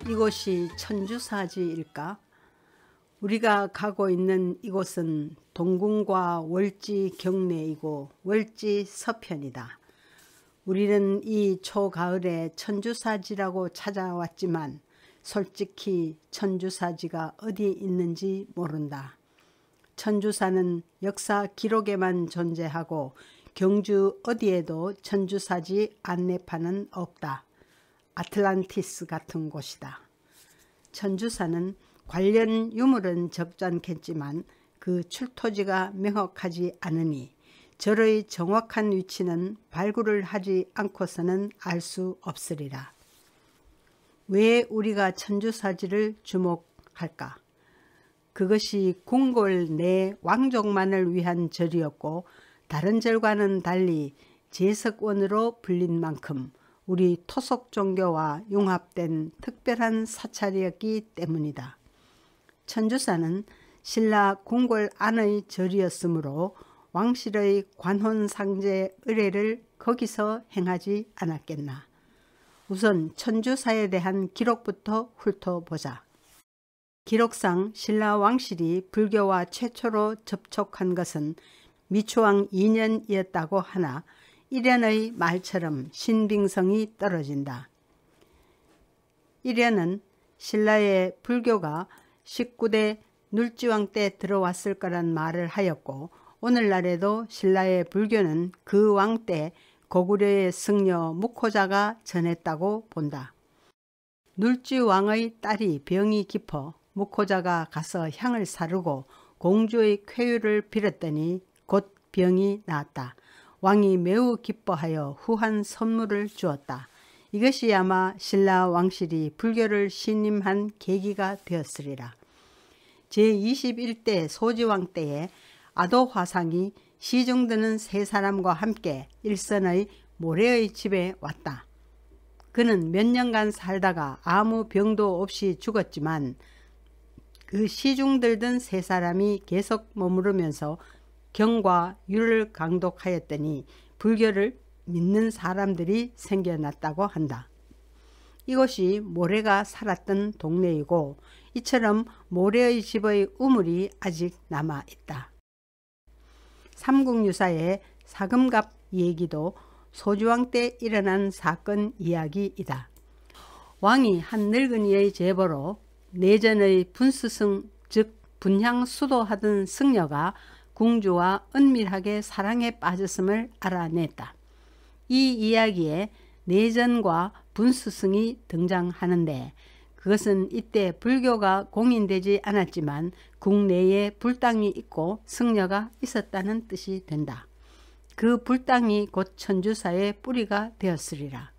이곳이 천주사지일까? 우리가 가고 있는 이곳은 동궁과 월지 경내이고 월지 서편이다. 우리는 이 초가을에 천주사지라고 찾아왔지만 솔직히 천주사지가 어디 있는지 모른다. 천주사는 역사 기록에만 존재하고 경주 어디에도 천주사지 안내판은 없다. 아틀란티스 같은 곳이다. 천주사는 관련 유물은 적잖겠지만 그 출토지가 명확하지 않으니 절의 정확한 위치는 발굴을 하지 않고서는 알 수 없으리라. 왜 우리가 천주사지를 주목할까? 그것이 궁궐 내 왕족만을 위한 절이었고 다른 절과는 달리 제석원으로 불린 만큼 우리 토속 종교와 융합된 특별한 사찰이었기 때문이다. 천주사는 신라 궁궐 안의 절이었으므로 왕실의 관혼상제 의례를 거기서 행하지 않았겠나. 우선 천주사에 대한 기록부터 훑어보자. 기록상 신라 왕실이 불교와 최초로 접촉한 것은 미추왕 2년이었다고 하나 일련의 말처럼 신빙성이 떨어진다. 일련은 신라의 불교가 19대 눌지왕 때 들어왔을 거란 말을 하였고 오늘날에도 신라의 불교는 그 왕 때 고구려의 승려 무코자가 전했다고 본다. 눌지왕의 딸이 병이 깊어 무코자가 가서 향을 사르고 공주의 쾌유를 빌었더니 곧 병이 나았다. 왕이 매우 기뻐하여 후한 선물을 주었다. 이것이 아마 신라 왕실이 불교를 신임한 계기가 되었으리라. 제21대 소지왕 때에 아도화상이 시중드는 세 사람과 함께 일선의 모래의 집에 왔다. 그는 몇 년간 살다가 아무 병도 없이 죽었지만 그 시중들던 세 사람이 계속 머무르면서 경과 유를 강독하였더니 불교를 믿는 사람들이 생겨났다고 한다. 이곳이 모래가 살았던 동네이고 이처럼 모래의 집의 우물이 아직 남아있다. 삼국유사의 사금갑 얘기도 소주왕 때 일어난 사건 이야기이다. 왕이 한 늙은이의 제보로 내전의 분수승 즉 분향수도하던 승려가 궁주와 은밀하게 사랑에 빠졌음을 알아냈다. 이 이야기에 내전과 분수승이 등장하는데 그것은 이때 불교가 공인되지 않았지만 국내에 불당이 있고 승려가 있었다는 뜻이 된다. 그 불당이 곧 천주사의 뿌리가 되었으리라.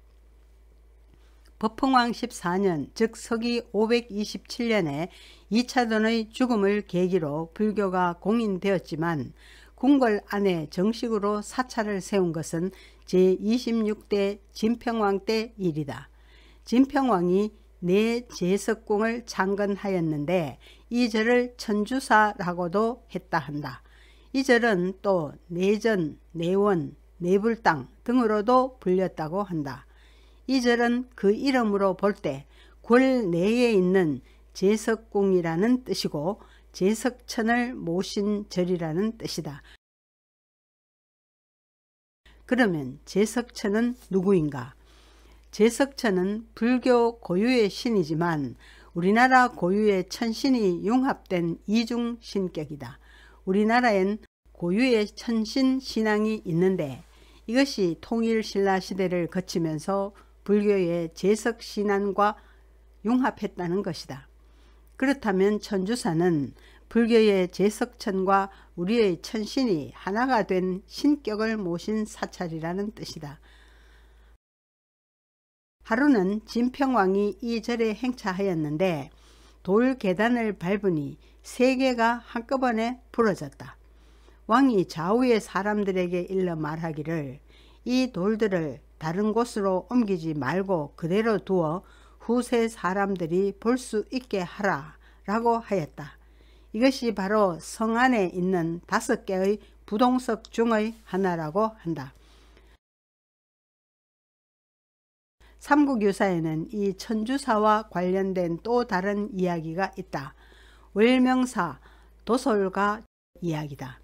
법흥왕 14년 즉 서기 527년에 이차돈의 죽음을 계기로 불교가 공인되었지만 궁궐 안에 정식으로 사찰을 세운 것은 제26대 진평왕 때 일이다. 진평왕이 내제석궁을 창건하였는데 이 절을 천주사라고도 했다 한다. 이 절은 또 내전, 내원, 내불당 등으로도 불렸다고 한다. 이 절은 그 이름으로 볼 때 궐 내에 있는 제석궁이라는 뜻이고 제석천을 모신 절이라는 뜻이다. 그러면 제석천은 누구인가? 제석천은 불교 고유의 신이지만 우리나라 고유의 천신이 융합된 이중신격이다. 우리나라엔 고유의 천신 신앙이 있는데 이것이 통일신라 시대를 거치면서 불교의 제석신앙과 융합했다는 것이다. 그렇다면 천주사는 불교의 제석천과 우리의 천신이 하나가 된 신격을 모신 사찰이라는 뜻이다. 하루는 진평왕이 이 절에 행차하였는데 돌 계단을 밟으니 세 개가 한꺼번에 부러졌다. 왕이 좌우의 사람들에게 일러 말하기를 이 돌들을 다른 곳으로 옮기지 말고 그대로 두어 후세 사람들이 볼 수 있게 하라 라고 하였다. 이것이 바로 성 안에 있는 5개의 부동석 중의 하나라고 한다. 삼국유사에는 이 천주사와 관련된 또 다른 이야기가 있다. 월명사 도솔가 이야기다.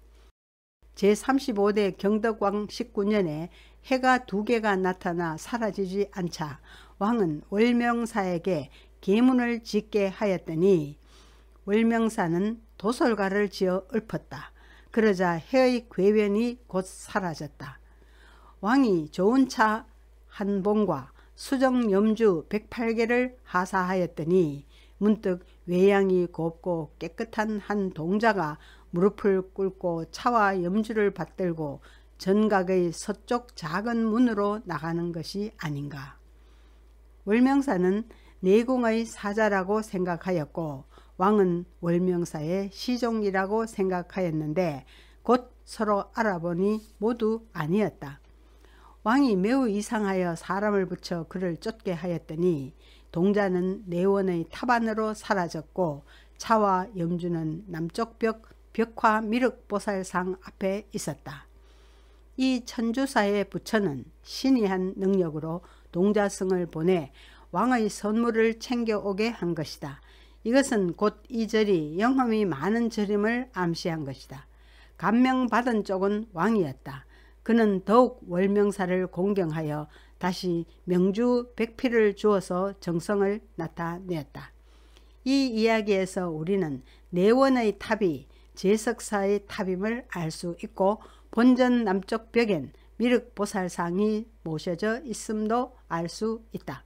제35대 경덕왕 19년에 해가 두 개가 나타나 사라지지 않자 왕은 월명사에게 계문을 짓게 하였더니 월명사는 도솔가를 지어 읊었다. 그러자 해의 궤변이 곧 사라졌다. 왕이 좋은 차 한 봉과 수정 염주 108개를 하사하였더니 문득 외양이 곱고 깨끗한 한 동자가 무릎을 꿇고 차와 염주를 받들고 전각의 서쪽 작은 문으로 나가는 것이 아닌가. 월명사는 내공의 사자라고 생각하였고 왕은 월명사의 시종이라고 생각하였는데 곧 서로 알아보니 모두 아니었다. 왕이 매우 이상하여 사람을 붙여 그를 쫓게 하였더니 동자는 내원의 탑안으로 사라졌고 차와 염주는 남쪽 벽화 미륵보살상 앞에 있었다. 이 천주사의 부처는 신이 한 능력으로 동자승을 보내 왕의 선물을 챙겨오게 한 것이다. 이것은 곧 이 절이 영험이 많은 절임을 암시한 것이다. 감명받은 쪽은 왕이었다. 그는 더욱 월명사를 공경하여 다시 명주 백피를 주어서 정성을 나타내었다. 이 이야기에서 우리는 내원의 탑이 제석사의 탑임을 알 수 있고 본전 남쪽 벽엔 미륵보살상이 모셔져 있음도 알 수 있다.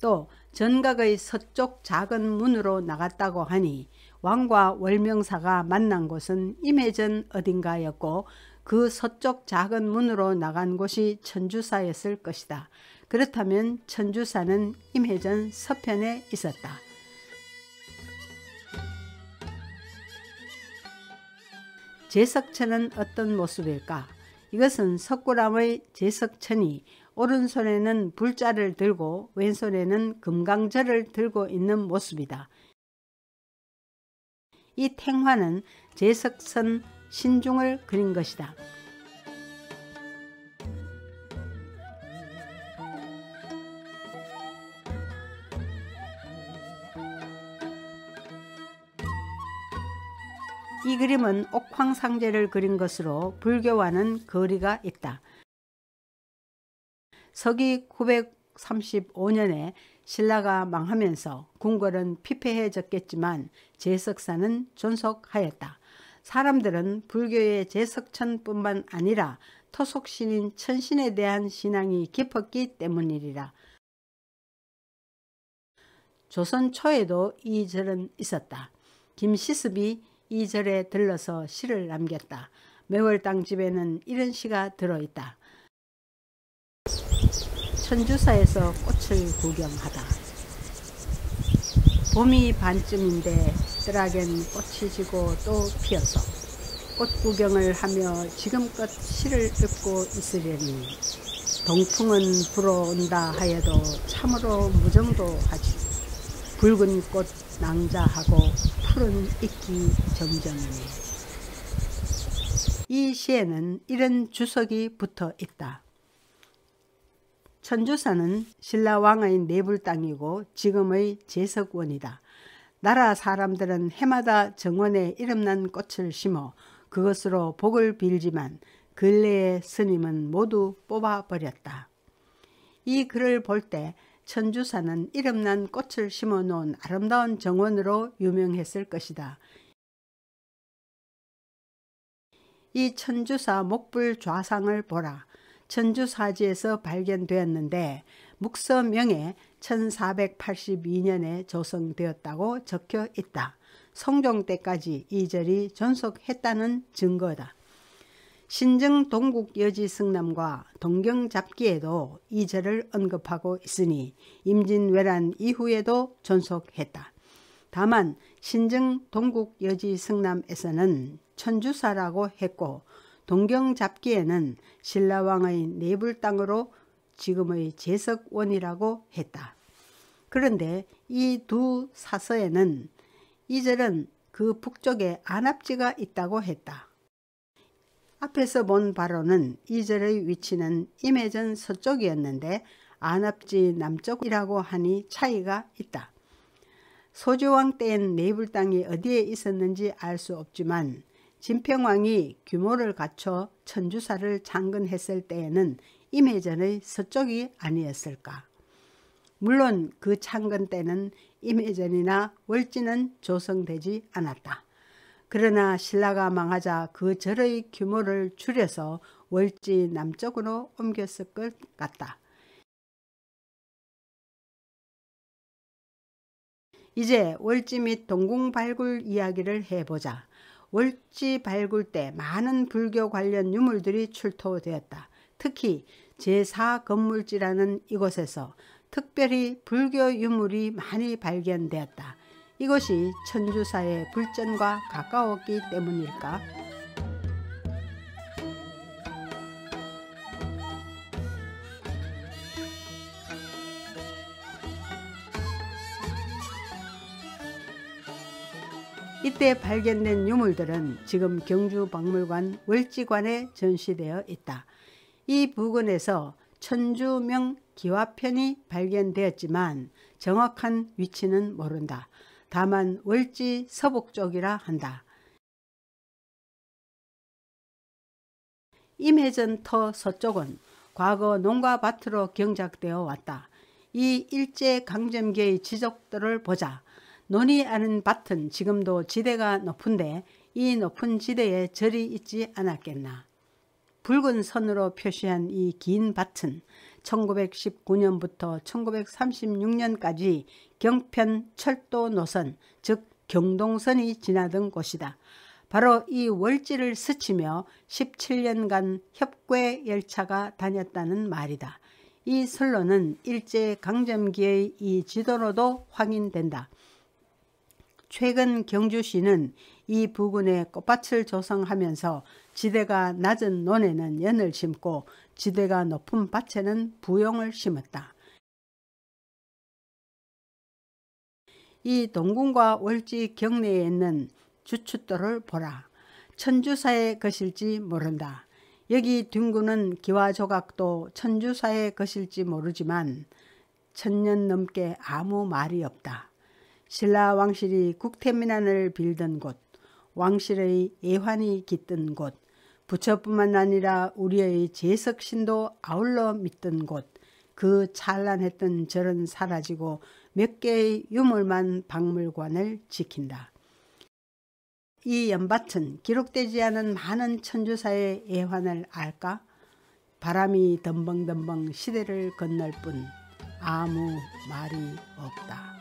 또 전각의 서쪽 작은 문으로 나갔다고 하니 왕과 월명사가 만난 곳은 임해전 어딘가였고 그 서쪽 작은 문으로 나간 곳이 천주사였을 것이다. 그렇다면 천주사는 임해전 서편에 있었다. 제석천은 어떤 모습일까? 이것은 석굴암의 제석천이 오른손에는 불자를 들고 왼손에는 금강절을 들고 있는 모습이다. 이 탱화는 제석천 신중을 그린 것이다. 이 그림은 옥황상제를 그린 것으로 불교와는 거리가 있다. 서기 935년에 신라가 망하면서 궁궐은 피폐해졌겠지만 제석사는 존속하였다. 사람들은 불교의 제석천뿐만 아니라 토속신인 천신에 대한 신앙이 깊었기 때문이리라. 조선 초에도 이 절은 있었다. 김시습이 이 절에 들러서 시를 남겼다. 매월당집에는 이런 시가 들어있다. 천주사에서 꽃을 구경하다. 봄이 반쯤인데 뜰하겐 꽃이 지고 또 피어서 꽃 구경을 하며 지금껏 시를 읽고 있으려니 동풍은 불어온다 하여도 참으로 무정도하지. 붉은 꽃 낭자하고 푸른 익기 정정이네. 이 시에는 이런 주석이 붙어 있다. 천주사는 신라왕의 내불 땅이고 지금의 제석원이다. 나라 사람들은 해마다 정원에 이름난 꽃을 심어 그것으로 복을 빌지만 근래의 스님은 모두 뽑아버렸다. 이 글을 볼 때 천주사는 이름난 꽃을 심어 놓은 아름다운 정원으로 유명했을 것이다. 이 천주사 목불 좌상을 보라. 천주사지에서 발견되었는데 묵서명에 1482년에 조성되었다고 적혀 있다. 성종 때까지 이 절이 존속했다는 증거다. 신증 동국여지 승남과 동경잡기에도 이 절을 언급하고 있으니 임진왜란 이후에도 존속했다. 다만 신증 동국여지 승남에서는 천주사라고 했고 동경잡기에는 신라왕의 내불 땅으로 지금의 제석원이라고 했다. 그런데 이 두 사서에는 이 절은 그 북쪽에 안압지가 있다고 했다. 앞에서 본 바로는 이 절의 위치는 임해전 서쪽이었는데 안압지 남쪽이라고 하니 차이가 있다. 소주왕 때엔 매불 땅이 어디에 있었는지 알 수 없지만 진평왕이 규모를 갖춰 천주사를 창건했을 때에는 임해전의 서쪽이 아니었을까. 물론 그 창건 때는 임해전이나 월지는 조성되지 않았다. 그러나 신라가 망하자 그 절의 규모를 줄여서 월지 남쪽으로 옮겼을 것 같다. 이제 월지 및 동궁 발굴 이야기를 해보자. 월지 발굴 때 많은 불교 관련 유물들이 출토되었다. 특히 제4건물지라는 이곳에서 특별히 불교 유물이 많이 발견되었다. 이것이 천주사의 불전과 가까웠기 때문일까? 이때 발견된 유물들은 지금 경주박물관 월지관에 전시되어 있다. 이 부근에서 천주명 기와편이 발견되었지만 정확한 위치는 모른다. 다만 월지 서북 쪽이라 한다. 임해전터 서쪽은 과거 농가밭으로 경작되어 왔다. 이 일제강점기의 지적들을 보자. 논이 아는 밭은 지금도 지대가 높은데 이 높은 지대에 절이 있지 않았겠나. 붉은 선으로 표시한 이 긴 밭은 1919년부터 1936년까지 경편 철도 노선, 즉 경동선이 지나던 곳이다. 바로 이 월지를 스치며 17년간 협괴 열차가 다녔다는 말이다. 이 선로는 일제강점기의 이 지도로도 확인된다. 최근 경주시는 이 부근에 꽃밭을 조성하면서 지대가 낮은 논에는 연을 심고 지대가 높은 밭에는 부용을 심었다. 이 동궁과 월지 경내에 있는 주춧돌을 보라. 천주사의 것일지 모른다. 여기 뒹구는 기와조각도 천주사의 것일지 모르지만 1000년 넘게 아무 말이 없다. 신라 왕실이 국태민안을 빌던 곳, 왕실의 예환이 깃든 곳, 부처뿐만 아니라 우리의 제석신도 아울러 믿던 곳, 그 찬란했던 절은 사라지고 몇 개의 유물만 박물관을 지킨다. 이 연밭은 기록되지 않은 많은 천주사의 예환을 알까? 바람이 덤벙덤벙 시대를 건널 뿐 아무 말이 없다.